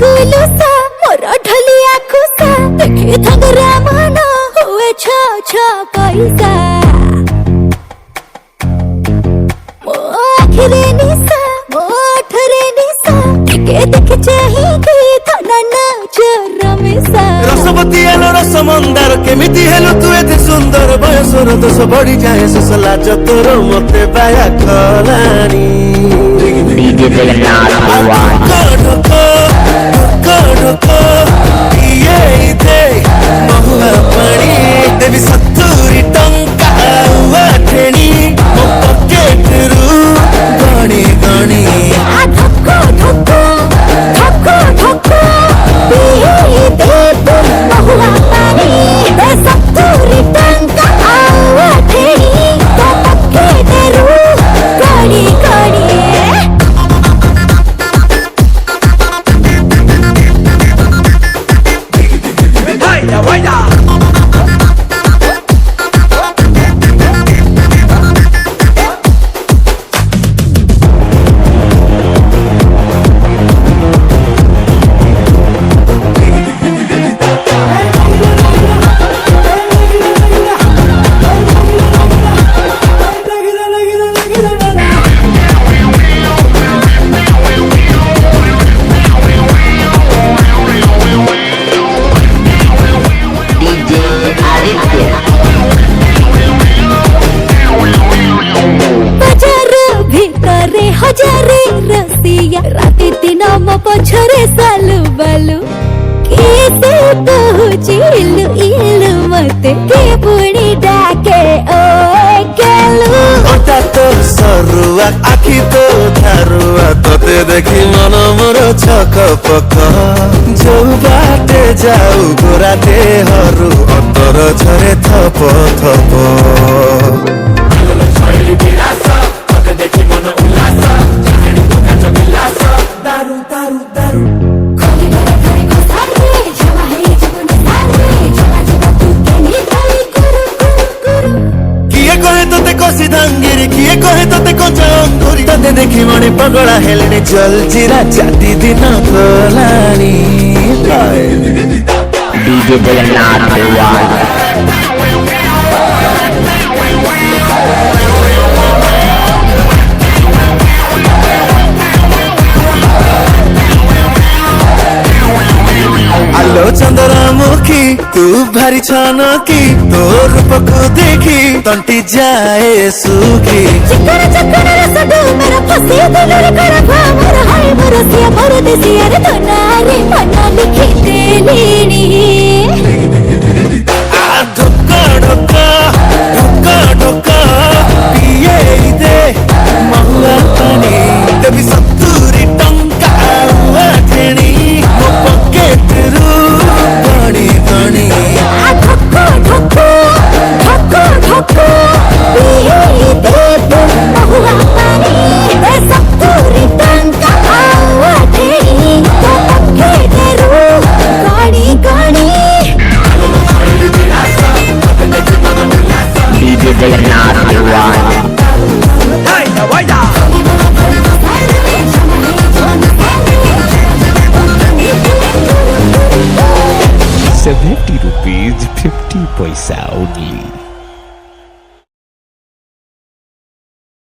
कुलुसा मोर ढलिया खुसा देखि थंगरा मन हुए छ छ पैसा मो आखिरे निसा मो ठरे निसा देखे देखे चाहि के थना नजर मिसा रसवती हेलो रस मंदार केमिति हेलो तू एते सुंदर बयसर दोष बढ़ी जाए सुसला चतुर मते बाया खलानी डीजे जगन्नाथ महुआ पानी देवी सत्तुरी टंका ठेणी मो पकेट रु गणी गणी धक्को धक्को धक्को धक्को पिए देव महुआ पानी दे सत्तुरी टंका ठेणी तो पकेट रु गणी गणी हजारे रसिया राति दिन म पछरे सालु बालु कैसे पहुँचिलु इलु मते के पुणी डाके ओ केलु ओटा तो सरुआ आखि तो धारुआ तोते देखि मन मोर छक पक जो बाटे जाऊ गोरा देहरु अंतर झरे थप थप सिधांगिरी किए कहे तोते कचा अंगुरी तोते देखि मने पगला हेलने जल जीरा चाटी दिन कोलानी डीजे जगन्नाथ आलो चंद्रमुखी तू भारी छनकी तो रूप को देखी तंटी जाए सुखी चिकन चिकन रसगो मेरा फसी दिल रे कर भामर हाय मोर सिया मोर देसिया रे तनारे मना लिखी देलीनी आ ढोका ढोका ढोका ढोका पिए दे महुआ पानी देवी सत्तुरी टंका ठेणी मो पकेट रु गणी गणी धक्को धक्को धक्को धक्को पिए देव महुआ पानी दे सत्तुरी टंका ठेणी तो पकेट रु गणी गणी डीजे जगन्नाथ ₹70 50 paisa only.